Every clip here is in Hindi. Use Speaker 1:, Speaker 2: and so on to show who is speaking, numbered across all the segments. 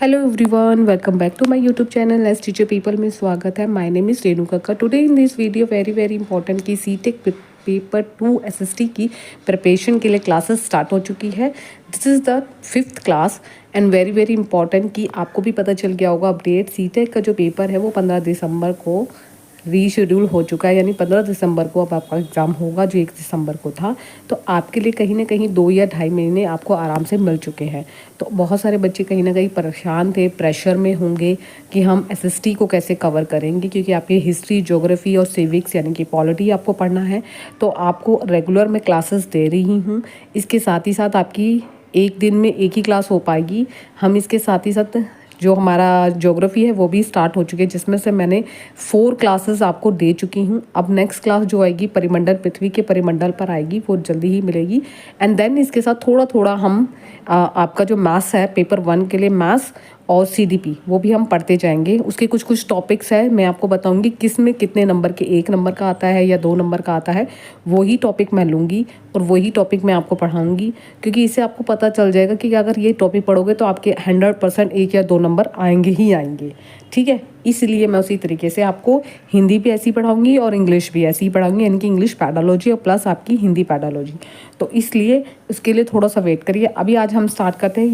Speaker 1: Hello everyone, welcome back to my YouTube channel let's teacher people में स्वागत है। My name is Renu Kakkar. Today in this video very important की सीटेक पेपर 2 एसएसटी की प्रिपरेशन के लिए क्लासेस स्टार्ट हो चुकी है। This is the 5th class and very important कि आपको भी पता चल गया होगा अपडेट। सीटेक का जो पेपर है वो 15 दिसंबर को रीशेड्यूल हो चुका है, यानी 15 दिसंबर को अब आपका एग्ज़ाम होगा जो 1 दिसंबर को था। तो आपके लिए कहीं ना कहीं 2 या ढाई महीने आपको आराम से मिल चुके हैं। तो बहुत सारे बच्चे कहीं ना कहीं परेशान थे, प्रेशर में होंगे कि हम एसएसटी को कैसे कवर करेंगे, क्योंकि आपकी हिस्ट्री, ज्योग्राफी और सिविक्स यानी कि पॉलिटी आपको पढ़ना है। तो आपको रेगुलर मैं क्लासेस दे रही हूँ। इसके साथ ही साथ आपकी एक दिन में एक ही क्लास हो पाएगी। हम इसके साथ ही साथ जो हमारा ज्योग्राफी है वो भी स्टार्ट हो चुकी है, जिसमें से मैंने 4 क्लासेस आपको दे चुकी हूँ। अब नेक्स्ट क्लास जो आएगी परिमंडल, पृथ्वी के परिमंडल पर आएगी, वो जल्दी ही मिलेगी। एंड देन इसके साथ थोड़ा थोड़ा हम आपका जो मैथ्स है पेपर 1 के लिए मैथ्स और सीडीपी वो भी हम पढ़ते जाएंगे। उसके कुछ टॉपिक्स है, मैं आपको बताऊंगी किस में कितने नंबर के, 1 नंबर का आता है या 2 नंबर का आता है। वही टॉपिक मैं लूँगी और वही टॉपिक मैं आपको पढ़ाऊंगी, क्योंकि इससे आपको पता चल जाएगा कि अगर ये टॉपिक पढ़ोगे तो आपके 100% 1 या 2 नंबर आएंगे ही आएंगे। ठीक है, इसलिए मैं उसी तरीके से आपको हिंदी भी ऐसी पढ़ाऊंगी और इंग्लिश भी ऐसी ही पढ़ाऊंगी, यानी कि इंग्लिश पैडालॉजी और प्लस आपकी हिंदी पैडालॉजी। तो इसलिए इसके लिए थोड़ा सा वेट करिए। अभी आज हम स्टार्ट करते हैं।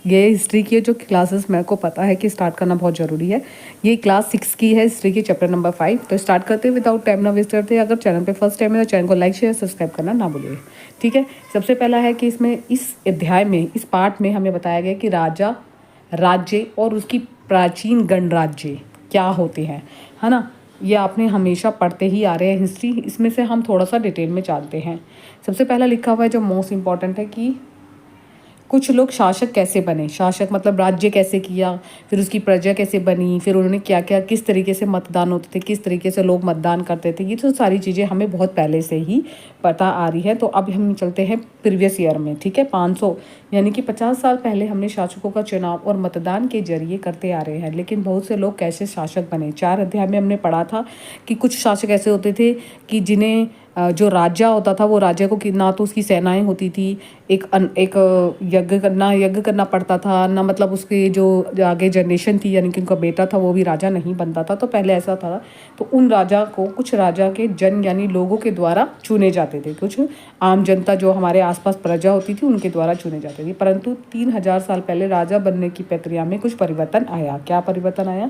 Speaker 1: ये हिस्ट्री की जो क्लासेस मेरे को पता है कि स्टार्ट करना बहुत ज़रूरी है। ये क्लास 6 की है, हिस्ट्री की चैप्टर नंबर 5। तो स्टार्ट करते हैं विदाउट टाइम ना वेस्ट करते हैं। अगर चैनल पे फर्स्ट टाइम है तो चैनल को लाइक शेयर सब्सक्राइब करना ना भूलिए। ठीक है, सबसे पहला है कि इसमें इस अध्याय में, इस पार्ट में हमें बताया गया कि राजा, राज्य और उसकी प्राचीन गणराज्य क्या होते हैं, है ना। ये आपने हमेशा पढ़ते ही आ रहे हैं हिस्ट्री। इसमें से हम थोड़ा सा डिटेल में जानते हैं। सबसे पहला लिखा हुआ है जो मोस्ट इम्पॉर्टेंट है कि कुछ लोग शासक कैसे बने। शासक मतलब राज्य कैसे किया, फिर उसकी प्रजा कैसे बनी, फिर उन्होंने क्या क्या, किस तरीके से मतदान होते थे, किस तरीके से लोग मतदान करते थे। ये तो सारी चीज़ें हमें बहुत पहले से ही पता आ रही है। तो अब हम चलते हैं प्रीवियस ईयर में। ठीक है, 500 यानी कि 50 साल पहले हमने शासकों का चुनाव और मतदान के जरिए करते आ रहे हैं। लेकिन बहुत से लोग कैसे शासक बने, 4 अध्याय में हमने पढ़ा था कि कुछ शासक ऐसे होते थे कि जिन्हें जो राजा होता था वो राजा को कि ना तो उसकी सेनाएं होती थी, एक यज्ञ करना पड़ता था ना, मतलब उसके जो आगे जनरेशन थी यानी कि उनका बेटा था वो भी राजा नहीं बनता था। तो पहले ऐसा था। तो उन राजा को कुछ राजा के जन यानी लोगों के द्वारा चुने जाते थे, कुछ आम जनता जो हमारे आसपास प्रजा होती थी उनके द्वारा चुने जाते थे। परंतु 3000 साल पहले राजा बनने की प्रक्रिया में कुछ परिवर्तन आया। क्या परिवर्तन आया?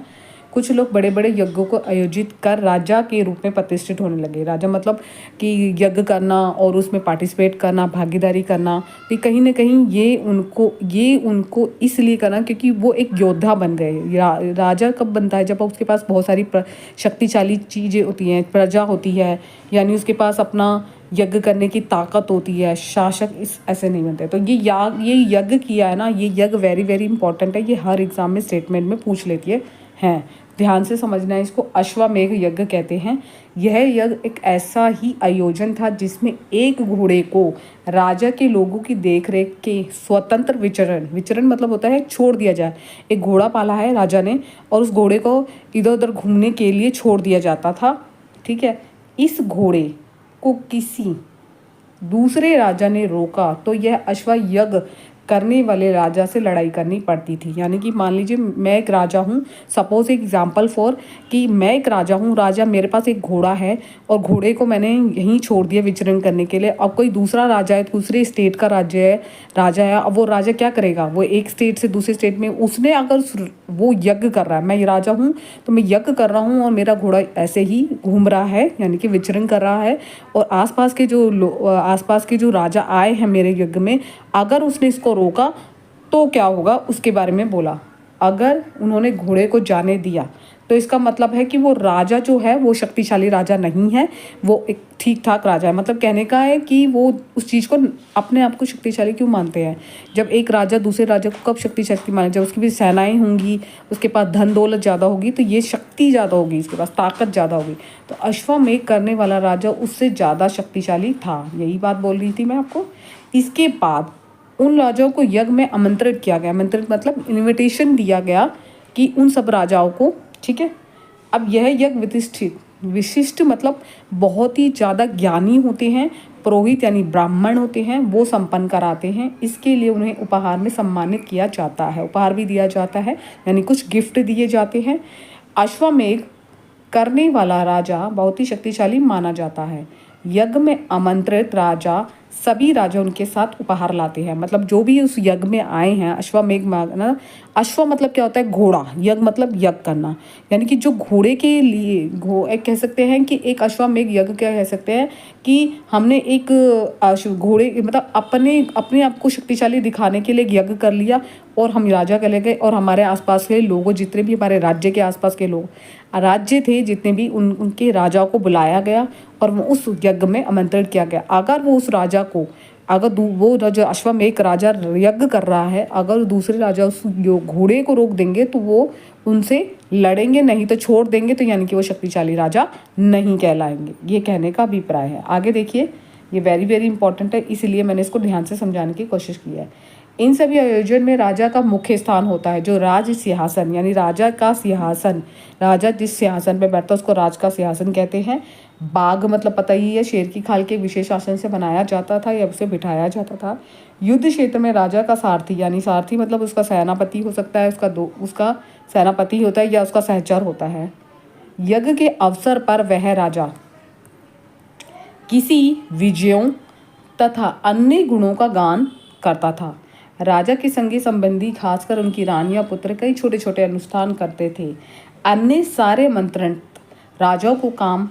Speaker 1: कुछ लोग बड़े बड़े यज्ञों को आयोजित कर राजा के रूप में प्रतिष्ठित होने लगे। राजा मतलब कि यज्ञ करना और उसमें पार्टिसिपेट करना, भागीदारी करना। तो कहीं ना कहीं ये उनको इसलिए करना क्योंकि वो एक योद्धा बन गए। राजा कब बनता है? जब उसके पास बहुत सारी शक्तिशाली चीज़ें होती हैं, प्रजा होती है, यानी उसके पास अपना यज्ञ करने की ताकत होती है। शासक ऐसे नहीं बनते। तो ये यज्ञ किया है ना, ये यज्ञ वेरी इंपॉर्टेंट है। ये हर एग्जाम में स्टेटमेंट में पूछ लेती है। ध्यान से समझना है। इसको अश्वमेध यज्ञ कहते हैं। यह यज्ञ एक ऐसा ही आयोजन था जिसमें एक घोड़े को राजा के लोगों की देखरेख के स्वतंत्र विचरण मतलब होता है छोड़ दिया जाए। एक घोड़ा पाला है राजा ने और उस घोड़े को इधर उधर घूमने के लिए छोड़ दिया जाता था। ठीक है, इस घोड़े को किसी दूसरे राजा ने रोका तो यह अश्वयज्ञ करने वाले राजा से लड़ाई करनी पड़ती थी। यानी कि मान लीजिए मैं एक राजा हूँ, सपोज एग्जाम्पल फॉर कि मैं एक राजा हूँ, राजा मेरे पास एक घोड़ा है और घोड़े को मैंने यहीं छोड़ दिया विचरण करने के लिए। अब कोई दूसरा राजा है, दूसरे स्टेट का राजा है। अब वो राजा क्या करेगा? वो एक स्टेट से दूसरे स्टेट में उसने अगर वो यज्ञ कर रहा है, मैं राजा हूँ तो मैं यज्ञ कर रहा हूँ और मेरा घोड़ा ऐसे ही घूम रहा है यानी कि विचरण कर रहा है, और आसपास के जो राजा आए हैं मेरे यज्ञ में, अगर उसने इसको रोका तो क्या होगा उसके बारे में बोला। अगर उन्होंने घोड़े को जाने दिया तो इसका मतलब है कि वो राजा जो है वो शक्तिशाली राजा नहीं है, वो एक ठीक ठाक राजा है। मतलब कहने का है कि वो उस चीज़ को अपने आप को शक्तिशाली क्यों मानते हैं। जब एक राजा दूसरे राजा को कब शक्ति माने? जब उसकी भी सेनाएं होंगी, उसके पास धन दौलत ज़्यादा होगी, तो ये शक्ति ज़्यादा होगी, इसके पास ताकत ज़्यादा होगी। तो अश्वमेध करने वाला राजा उससे ज़्यादा शक्तिशाली था। यही बात बोल रही थी मैं आपको। इसके बाद उन राजाओं को यज्ञ में आमंत्रित किया गया। आमंत्रित मतलब इनविटेशन दिया गया कि उन सब राजाओं को, ठीक है। अब यह यज्ञ प्रतिष्ठित विशिष्ट मतलब बहुत ही ज़्यादा ज्ञानी होते हैं, पुरोहित यानी ब्राह्मण होते हैं, वो संपन्न कराते हैं। इसके लिए उन्हें उपहार में सम्मानित किया जाता है, उपहार भी दिया जाता है, यानी कुछ गिफ्ट दिए जाते हैं। अश्वमेध करने वाला राजा बहुत ही शक्तिशाली माना जाता है। यज्ञ में आमंत्रित राजा, सभी राजा उनके साथ उपहार लाते हैं, मतलब जो भी उस यज्ञ में आए हैं। अश्वमेध माना, अश्व मतलब क्या होता है, घोड़ा, यज्ञ मतलब यज्ञ करना, यानी कि जो घोड़े के लिए एक कह सकते हैं कि एक अश्वमेध यज्ञ क्या कह सकते हैं कि हमने एक घोड़े मतलब अपने अपने आप को शक्तिशाली दिखाने के लिए एक यज्ञ कर लिया, और हम राजा के ले गए, और हमारे आसपास के लोगों, जितने भी हमारे राज्य के आसपास के लोग राज्य थे, जितने भी उनके राजाओं को बुलाया गया और वो उस यज्ञ में आमंत्रित किया गया। अगर वो उस राजा को, अगर वो जो अश्वमेध राजा यज्ञ कर रहा है, अगर दूसरे राजा उस घोड़े को रोक देंगे तो वो उनसे लड़ेंगे, नहीं तो छोड़ देंगे, तो यानी कि वो शक्तिशाली राजा नहीं कहलाएंगे। ये कहने का अभिप्राय है। आगे देखिए, ये वेरी वेरी इंपॉर्टेंट है, इसलिए मैंने इसको ध्यान से समझाने की कोशिश की है। इन सभी आयोजन में राजा का मुख्य स्थान होता है, जो राज सिंहासन, यानी राजा का सिंहासन, राजा जिस सिंहासन पे बैठता है उसको राज का सिंहासन कहते हैं। बाघ मतलब पता ही है, शेर की खाल के विशेष आसन से बनाया जाता था या उसे बिठाया जाता था। युद्ध क्षेत्र में राजा का सारथी, यानी सारथी मतलब उसका सेनापति हो सकता है, उसका सेनापति होता है या उसका सहचर होता है। यज्ञ के अवसर पर वह राजा किसी विजयों तथा अन्य गुणों का गान करता था। राजा के संगी संबंधी, खासकर उनकी रानियां पुत्र, कई छोटे छोटे अनुष्ठान करते थे। अन्य सारे मंत्रण राजाओं को काम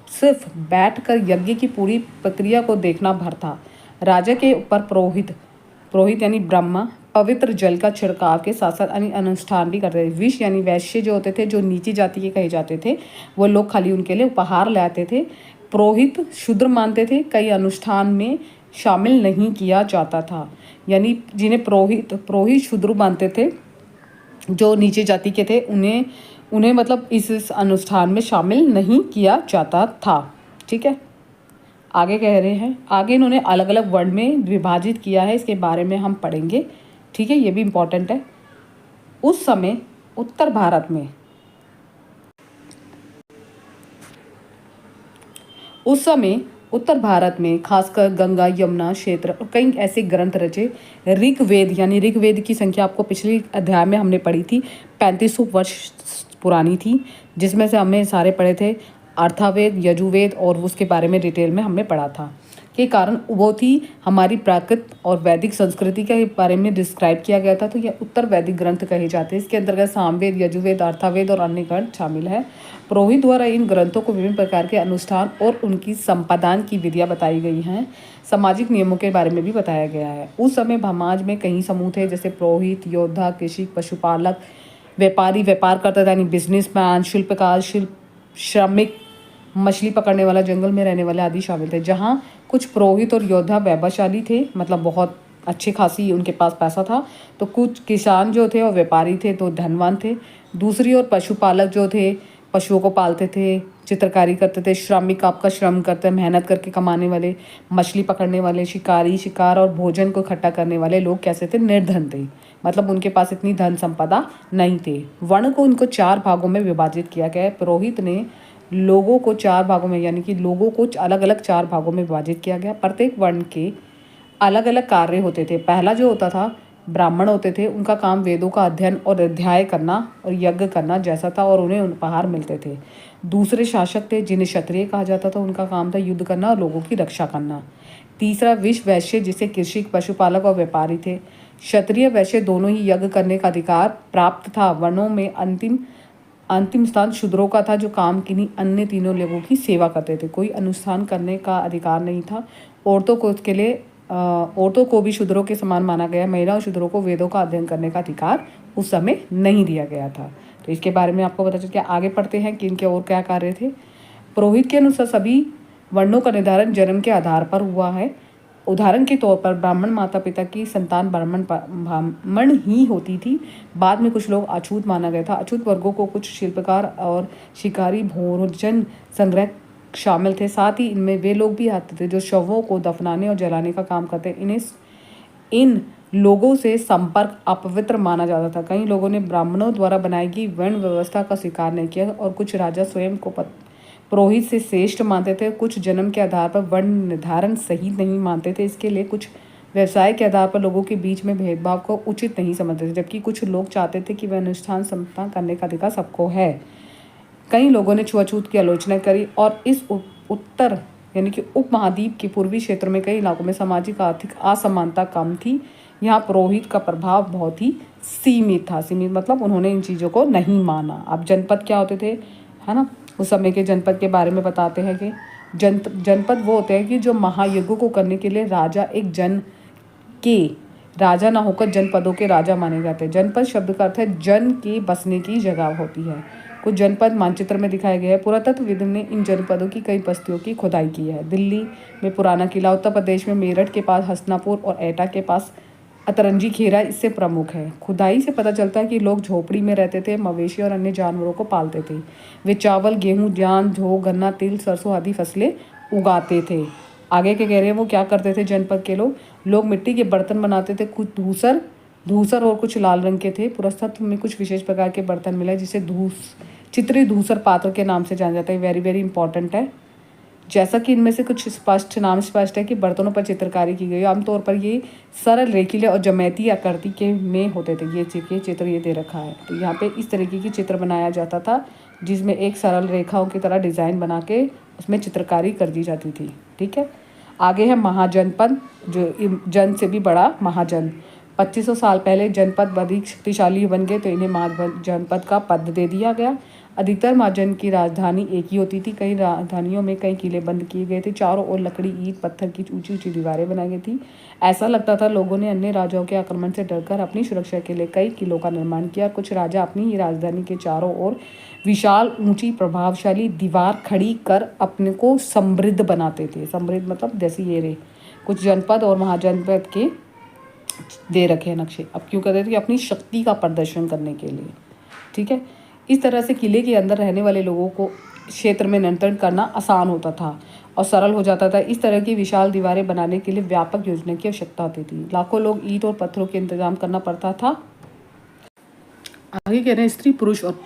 Speaker 1: सिर्फ बैठकर यज्ञ की पूरी प्रक्रिया को देखना भर था। राजा के ऊपर पुरोहित यानी ब्रह्मा पवित्र जल का छिड़काव के साथ साथ अन्य अनुष्ठान भी करते थे। विष यानी वैश्य जो होते थे, जो नीची जाति के कहे जाते थे, वो लोग खाली उनके लिए उपहार लाते थे। पुरोहित शूद्र मानते थे, कई अनुष्ठान में शामिल नहीं किया जाता था, यानी जिन्हें पुरोहित शूद्र मानते थे, जो नीचे जाति के थे, उन्हें मतलब इस अनुष्ठान में शामिल नहीं किया जाता था। ठीक है, आगे कह रहे हैं, आगे इन्होंने अलग अलग वर्ण में विभाजित किया है, इसके बारे में हम पढ़ेंगे। ठीक है, ये भी इम्पोर्टेंट है। उस समय उत्तर भारत में खासकर गंगा यमुना क्षेत्र और कई ऐसे ग्रंथ रचे। ऋग्वेद, यानी ऋग्वेद की संख्या आपको पिछले अध्याय में हमने पढ़ी थी, 3500 वर्ष पुरानी थी, जिसमें से हमने सारे पढ़े थे अर्थावेद, यजुर्वेद, और उसके बारे में डिटेल में हमने पढ़ा था। के कारण वो थी हमारी प्राकृत और वैदिक संस्कृति के बारे में डिस्क्राइब किया गया था, तो यह उत्तर वैदिक ग्रंथ कहे जाते हैं। इसके अंतर्गत सामवेद, यजुर्वेद, अर्थावेद और अन्य ग्रंथ शामिल है। पुरोहित द्वारा इन ग्रंथों को विभिन्न प्रकार के अनुष्ठान और उनकी संपादन की विधियाँ बताई गई हैं। सामाजिक नियमों के बारे में भी बताया गया है। उस समय समाज में कई समूह थे, जैसे पुरोहित, योद्धा, कृषि, पशुपालक, व्यापारी, व्यापार करता था यानी बिजनेसमैन, शिल्पकार, श्रमिक, मछली पकड़ने वाला, जंगल में रहने वाले आदि शामिल थे। जहाँ कुछ पुरोहित और योद्धा वैभवशाली थे, मतलब बहुत अच्छे खासी उनके पास पैसा था, तो कुछ किसान जो थे और व्यापारी थे तो धनवान थे। दूसरी ओर पशुपालक जो थे, पशुओं को पालते थे, चित्रकारी करते थे। श्रमिक आपका श्रम करते, मेहनत करके कमाने वाले, मछली पकड़ने वाले, शिकारी, शिकार और भोजन को इकट्ठा करने वाले लोग कैसे थे, निर्धन थे, मतलब उनके पास इतनी धन संपदा नहीं थे। वर्ण को इनको 4 भागों में विभाजित किया गया है। पुरोहित ने लोगों को 4 भागों में, यानी कि लोगों को अलग अलग 4 भागों में विभाजित किया गया। प्रत्येक वर्ण के अलग अलग कार्य होते थे। पहला जो होता था, ब्राह्मण होते थे, उनका काम वेदों का अध्ययन और अध्याय करना और यज्ञ करना जैसा था, और उन्हें उपहार मिलते थे। दूसरे शासक थे, जिन्हें क्षत्रिय कहा जाता था, उनका काम था युद्ध करना और लोगों की रक्षा करना। तीसरा विष वैश्य, जिसे कृषि, पशुपालक और व्यापारी थे। क्षत्रिय वैश्य दोनों ही यज्ञ करने का अधिकार प्राप्त था। वर्णों में अंतिम स्थान शूद्रों का था, जो काम किन्हीं अन्य तीनों लोगों की सेवा करते थे। कोई अनुष्ठान करने का अधिकार नहीं था। औरतों को भी शूद्रों के समान माना गया। महिलाओं शूद्रों को वेदों का अध्ययन करने का अधिकार उस समय नहीं दिया गया था। तो इसके बारे में आपको पता चल गया। आगे पढ़ते हैं कि इनके और क्या कार्य थे। पुरोहित के अनुसार सभी वर्णों का निर्धारण जन्म के आधार पर हुआ है। उदाहरण के तौर पर ब्राह्मण माता पिता की संतान ब्राह्मण ही होती थी। बाद में कुछ लोग अछूत माना गया था। अछूत वर्गों को कुछ शिल्पकार और शिकारी, भोजन संग्रह शामिल थे। साथ ही इनमें वे लोग भी आते थे जो शवों को दफनाने और जलाने का काम करते। इन लोगों से संपर्क अपवित्र माना जाता था। कई लोगों ने ब्राह्मणों द्वारा बनाई गई वर्ण व्यवस्था का स्वीकार नहीं किया, और कुछ राजा स्वयं को पुरोहित से श्रेष्ठ मानते थे। कुछ जन्म के आधार पर वर्ण निर्धारण सही नहीं मानते थे। इसके लिए कुछ व्यवसाय के आधार पर लोगों के बीच में भेदभाव को उचित नहीं समझते थे, जबकि कुछ लोग चाहते थे कि वह अनुष्ठान संपन्न करने का अधिकार सबको है। कई लोगों ने छुआछूत की आलोचना करी और इस उत्तर यानी कि उपमहाद्वीप के पूर्वी क्षेत्र में कई इलाकों में सामाजिक आर्थिक असमानता कम थी। यहाँ पुरोहित का प्रभाव बहुत ही सीमित था। सीमित मतलब उन्होंने इन चीज़ों को नहीं माना। अब जनपद क्या होते थे, है ना, उस समय के जनपद के बारे में बताते हैं कि जनपद वो होते हैं कि जो महायज्ञों को करने के लिए राजा एक जन के राजा ना होकर जनपदों के राजा माने जाते हैं। जनपद शब्द का अर्थ है जन के बसने की जगह होती है। कुछ जनपद मानचित्र में दिखाए गए हैं। पुरातत्वविद ने इन जनपदों की कई बस्तियों की खुदाई की है। दिल्ली में पुराना किला, उत्तर प्रदेश में मेरठ के पास हसनापुर और एटा के पास अतरंजी खेरा इससे प्रमुख है। खुदाई से पता चलता है कि लोग झोपड़ी में रहते थे, मवेशी और अन्य जानवरों को पालते थे। वे चावल, गेहूं, धान, जौ, गन्ना, तिल, सरसों आदि फसलें उगाते थे। आगे के कह रहे हैं वो क्या करते थे जनपद के लोग मिट्टी के बर्तन बनाते थे। कुछ धूसर और कुछ लाल रंग के थे। पुरातत्व में कुछ विशेष प्रकार के बर्तन मिले जिसे चित्री धूसर पात्र के नाम से जाना जाता है। वेरी वेरी इंपॉर्टेंट है। जैसा कि इनमें से कुछ नाम स्पष्ट है कि बर्तनों पर चित्रकारी की गई। आमतौर पर ये सरल, रेखीले और जमैती आकृति के में होते थे। ये चित्र ये दे रखा है, तो यहाँ पे इस तरीके की चित्र बनाया जाता था जिसमें एक सरल रेखाओं की तरह डिज़ाइन बना के उसमें चित्रकारी कर दी जाती थी। ठीक है, आगे है महाजनपद, जो जन से भी बड़ा महाजन। 2500 साल पहले जनपद अधिक शक्तिशाली बन गए तो इन्हें महाजनपद का पद दे दिया गया। अधिकतर महाजन की राजधानी एक ही होती थी। कई राजधानियों में कई किले बंद किए गए थे। चारों ओर लकड़ी, ईंट, पत्थर की ऊंची ऊंची दीवारें बनाई गई थी। ऐसा लगता था लोगों ने अन्य राजाओं के आक्रमण से डरकर अपनी सुरक्षा के लिए कई किलों का निर्माण किया। कुछ राजा अपनी ही राजधानी के चारों ओर विशाल, ऊंची, प्रभावशाली दीवार खड़ी कर अपने को समृद्ध बनाते थे। समृद्ध मतलब जैसे ये रे कुछ जनपद और महाजनपद के दे रखे हैं नक्शे। अब क्यों करते थे कि अपनी शक्ति का प्रदर्शन करने के लिए। ठीक है, इस तरह से किले के अंदर रहने वाले लोगों को क्षेत्र में नियंत्रण करना आसान होता था और सरल हो जाता था। इस तरह की विशाल दीवारें बनाने के लिए व्यापक योजना की आवश्यकता होती थी। लाखों लोग ईंट और पत्थरों के इंतजाम करना पड़ता था। आगे कह रहे हैं स्त्री, पुरुष और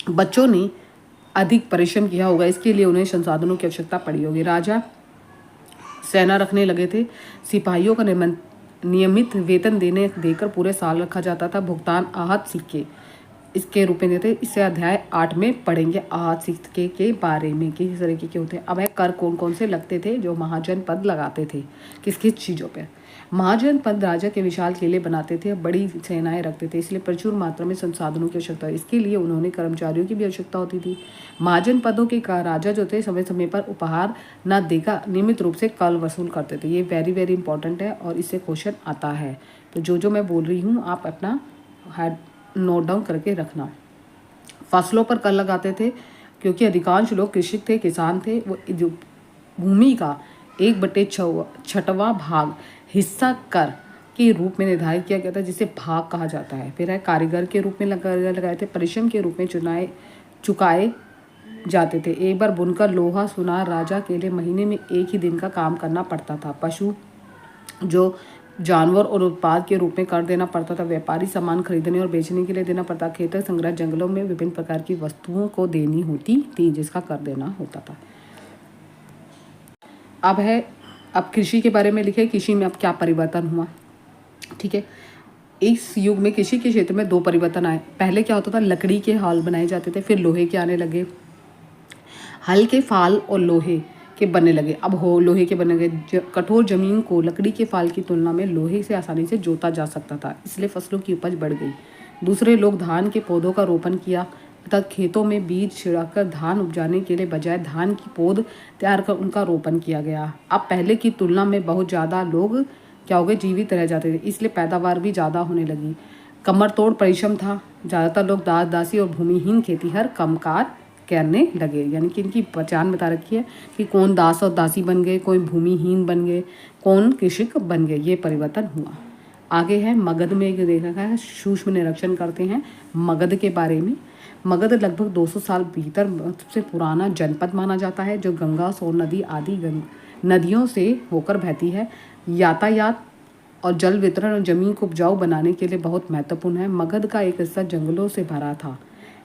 Speaker 1: बच्चों ने अधिक परिश्रम किया होगा, इसके लिए उन्हें संसाधनों की आवश्यकता पड़ी होगी। राजा सेना रखने लगे थे। सिपाहियों का नियमित वेतन देकर पूरे साल रखा जाता था। भुगतान आहत सिक्के इसके रूप में देते। इससे अध्याय 8 में पढ़ेंगे आहत सिक्के के बारे में, किस तरीके के होते हैं। अब है कर कौन कौन से लगते थे जो महाजन पद लगाते थे, किस किस चीज़ों पे। महाजन पद राजा के विशाल किले बनाते थे, बड़ी सेनाएं रखते थे, इसलिए प्रचुर मात्रा में संसाधनों की आवश्यकता। इसके लिए उन्होंने कर्मचारियों की भी आवश्यकता होती थी। महाजन पदों के राजा जो थे समय समय पर उपहार न देकर नियमित रूप से कर वसूल करते थे। ये वेरी वेरी इंपॉर्टेंट है और इससे क्वेश्चन आता है। तो जो मैं बोल रही हूँ आप अपना नोट डाउन करके रखना। फसलों पर कर लगाते थे क्योंकि अधिकांश लोग कृषक थे, किसान थे। वो भूमि का 1/6वां भाग हिस्सा कर के रूप में निर्धारित किया गया था, जिसे भाग कहा जाता है। फिर है कारीगर के रूप में लगाए थे। परिश्रम के रूप में चुकाए जाते थे। एक बार बुनकर लोहा सुनार राजा के लिए महीने में एक ही दिन का काम करना पड़ता था। पशु जो जानवर और उत्पाद के रूप में कर देना पड़ता था। व्यापारी सामान खरीदने और बेचने के लिए देना पड़ता। खेतर संग्रह जंगलों में विभिन्न प्रकार की वस्तुओं को देनी होती थी जिसका कर देना होता था। अब कृषि के बारे में लिखे। कृषि में अब क्या परिवर्तन हुआ। ठीक है, इस युग में कृषि के क्षेत्र में 2 परिवर्तन आए। पहले क्या होता था, लकड़ी के हल बनाए जाते थे, फिर लोहे के आने लगे। हल के फाल और लोहे के बनने लगे। अब लोहे के बनने लगे। कठोर जमीन को लकड़ी के फाल की तुलना में लोहे से आसानी से जोता जा सकता था, इसलिए फसलों की उपज बढ़ गई। दूसरे लोग धान के पौधों का रोपण किया तथा खेतों में बीज छिड़कर धान उपजाने के लिए बजाय धान की पौध तैयार कर उनका रोपण किया गया। अब पहले की तुलना में बहुत ज़्यादा लोग क्या हो गए, जीवित रह जाते थे, इसलिए पैदावार भी ज़्यादा होने लगी। कमर तोड़ परिश्रम था। ज़्यादातर लोग दास दासी और भूमिहीन खेतीहर कमकार करने लगे। यानी कि इनकी पहचान बता रखी है कि कौन दास और दासी बन गए, कोई भूमिहीन बन गए, कौन कृषक बन गए। ये परिवर्तन हुआ। आगे है मगध में एक देखा है, सूक्ष्म निरीक्षण करते हैं मगध के बारे में। मगध लगभग 200 साल भीतर सबसे पुराना जनपद माना जाता है, जो गंगा, सोन नदी आदि नदियों से होकर बहती है। यातायात और जल वितरण और जमीन को उपजाऊ बनाने के लिए बहुत महत्वपूर्ण है। मगध का एक हिस्सा जंगलों से भरा था।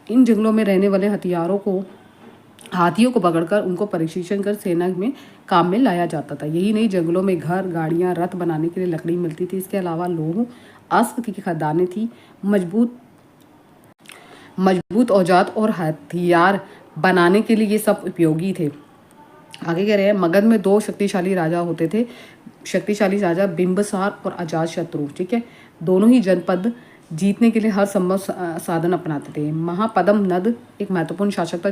Speaker 1: इन जंगलों में रहने वाले हथियारों को हाथियों को पकड़कर उनको प्रशिक्षण कर सेना में काम में लाया जाता था। यही नहीं, जंगलों में घर, गाड़ियां, रथ बनाने के लिए लकड़ी मिलती थी। इसके अलावा लोहों, अस्त्र की खदानें थी। मजबूत औजार और हथियार बनाने के लिए ये सब उपयोगी थे। आगे कह रहे हैं, मगध में 2 शक्तिशाली राजा होते थे। शक्तिशाली राजा बिंबिसार और अजातशत्रु। ठीक है, दोनों ही जनपद जीतने के लिए हर संभव साधन अपनाते थे। महापद्म नद एक महत्वपूर्ण शासक था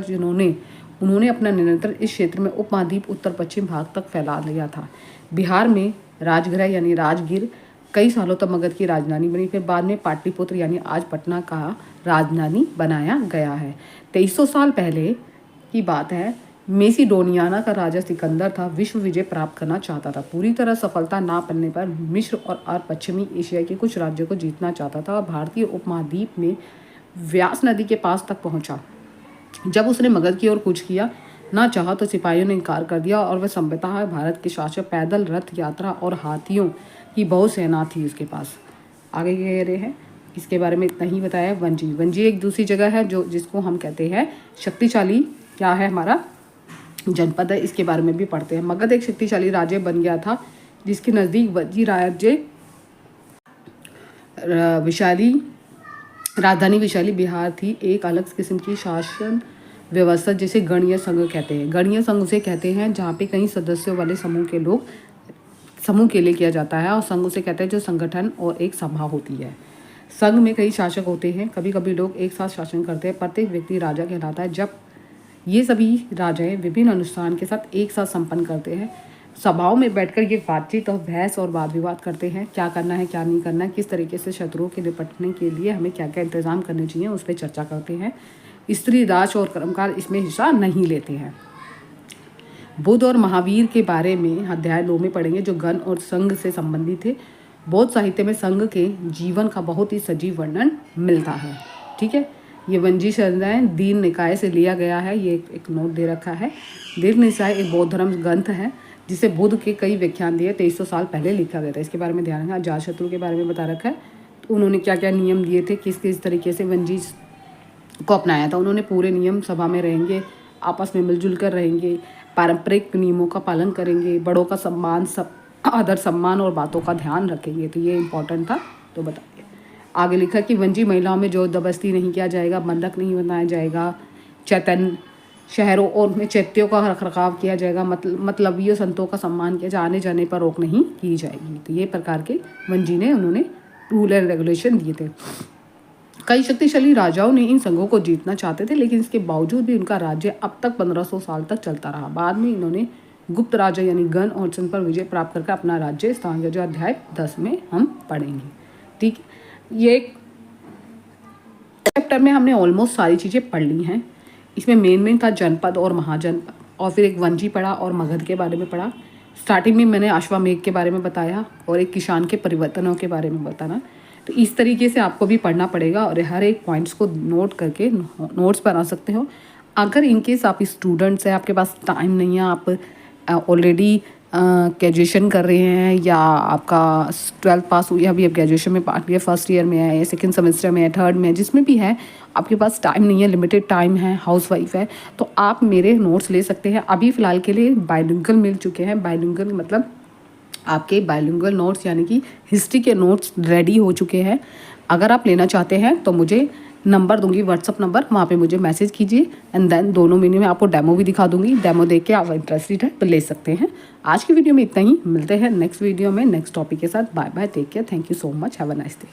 Speaker 1: उन्होंने अपना नियंत्रण इस क्षेत्र में उपमहाद्वीप उत्तर पश्चिम भाग तक फैला लिया था। बिहार में राजगृह यानी राजगीर कई सालों तक मगध की राजधानी बनी, फिर बाद में पाटलिपुत्र यानी आज पटना का राजधानी बनाया गया है। 2300 साल पहले की बात है। मेसिडोनियाना का राजा सिकंदर था, विश्व विजय प्राप्त करना चाहता था। पूरी तरह सफलता ना पाने पर मिस्र और पश्चिमी एशिया के कुछ राज्यों को जीतना चाहता था और भारतीय उपमहाद्वीप में व्यास नदी के पास तक पहुंचा। जब उसने मगध की ओर कूच किया ना चाहा तो सिपाहियों ने इनकार कर दिया और वह संभवतः है भारत के शासक। पैदल रथ यात्रा और हाथियों की बहुत सेना थी उसके पास। आगे कह रहे हैं, इसके बारे में इतना ही बताया। वंजी एक दूसरी जगह है जिसको हम कहते हैं शक्तिशाली क्या है हमारा जनपद है। इसके बारे में भी पढ़ते हैं। मगध एक शक्तिशाली राज्य बन गया था जिसके नज़दीक वंजी राज्य राजधानी विशाली बिहार थी। एक अलग किस्म की शासन व्यवस्था जिसे गणीय संघ कहते हैं। गणीय संघ उसे कहते हैं जहाँ पे कई सदस्यों वाले समूह के लिए किया जाता है और संघ उसे कहते हैं जो संगठन और एक सभा होती है। संघ में कई शासक होते हैं। कभी कभी लोग एक साथ शासन करते हैं। प्रत्येक व्यक्ति राजा कहलाता है। जब ये सभी राजाएं विभिन्न अनुष्ठान के साथ एक साथ संपन्न करते हैं। सभाओं में बैठकर ये बातचीत और बहस और वाद विवाद करते हैं। क्या करना है, क्या नहीं करना है, किस तरीके से शत्रुओं के निपटने के लिए हमें क्या क्या इंतजाम करने चाहिए, उस पर चर्चा करते हैं। स्त्री, दास और कर्मकार इसमें हिस्सा नहीं लेते हैं। बुद्ध और महावीर के बारे में अध्याय 2 में पढ़ेंगे जो गण और संघ से संबंधित थे। बौद्ध साहित्य में संघ के जीवन का बहुत ही सजीव वर्णन मिलता है। ठीक है, ये वंजी संहिताएं दीन निकाय से लिया गया है। ये एक नोट दे रखा है। दीन निकाय एक बौद्ध धर्म ग्रंथ है जिसे बुद्ध के कई व्याख्यान दिए 2300 साल पहले लिखा गया था। इसके बारे में ध्यान रखना। अजातशत्रु के बारे में बता रखा है। तो उन्होंने क्या क्या नियम दिए थे, किस किस तरीके से वंजी को अपनाया था। उन्होंने पूरे नियम, सभा में रहेंगे, आपस में मिलजुल कर रहेंगे, पारंपरिक नियमों का पालन करेंगे, बड़ों का सम्मान, आदर सम्मान और बातों का ध्यान रखेंगे। तो ये इंपॉर्टेंट था, तो बताइए। आगे लिखा कि वंजी महिलाओं में जोर जबरदस्ती नहीं किया जाएगा, बंधक नहीं बनाया जाएगा, चैतन्य शहरों और में चैत्यों का रखरखाव किया जाएगा, मतलबियों संतों का सम्मान किया, आने जाने पर रोक नहीं की जाएगी। तो ये प्रकार के वंजी ने उन्होंने रूल एंड रेगुलेशन दिए थे। कई शक्तिशाली राजाओं ने इन संघों को जीतना चाहते थे, लेकिन इसके बावजूद भी उनका राज्य अब तक 1500 साल तक चलता रहा। बाद में इन्होंने गुप्त राजा यानी गण और चंद पर विजय प्राप्त करके अपना राज्य स्थान किया, जो अध्याय 10 में हम पढ़ेंगे। ठीक, ये चैप्टर में हमने ऑलमोस्ट सारी चीज़ें पढ़ ली हैं। इसमें मेन था जनपद और महाजनपद, और फिर एक वंजी पढ़ा और मगध के बारे में पढ़ा। स्टार्टिंग में मैंने अश्वमेध के बारे में बताया और एक किसान के परिवर्तनों के बारे में बताना। तो इस तरीके से आपको भी पढ़ना पड़ेगा और हर एक पॉइंट्स को नोट करके नोट्स बना सकते हो। अगर इनकेस आप स्टूडेंट्स हैं, आपके पास टाइम नहीं है, आप ऑलरेडी ग्रेजुएशन कर रहे हैं या आपका 12th पास हुई, अभी आप ग्रेजुएशन में पार्ट लिया, फर्स्ट ईयर में है, सेकंड सेमेस्टर में है, थर्ड में है, जिसमें भी है, आपके पास टाइम नहीं है, लिमिटेड टाइम है, हाउसवाइफ है, तो आप मेरे नोट्स ले सकते हैं। अभी फ़िलहाल के लिए बाइलिंगुअल मिल चुके हैं। बाइलिंगुअल मतलब आपके बाइलिंगुअल नोट्स यानी कि हिस्ट्री के नोट्स रेडी हो चुके हैं। अगर आप लेना चाहते हैं तो मुझे नंबर दूंगी, व्हाट्सअप नंबर, वहाँ पे मुझे मैसेज कीजिए एंड देन दोनों वीडियो में आपको डेमो भी दिखा दूंगी। डेमो देख के आप इंटरेस्टेड है तो ले सकते हैं। आज की वीडियो में इतना ही। मिलते हैं नेक्स्ट वीडियो में नेक्स्ट टॉपिक के साथ। Bye bye, take care, thank you so much, have a nice day.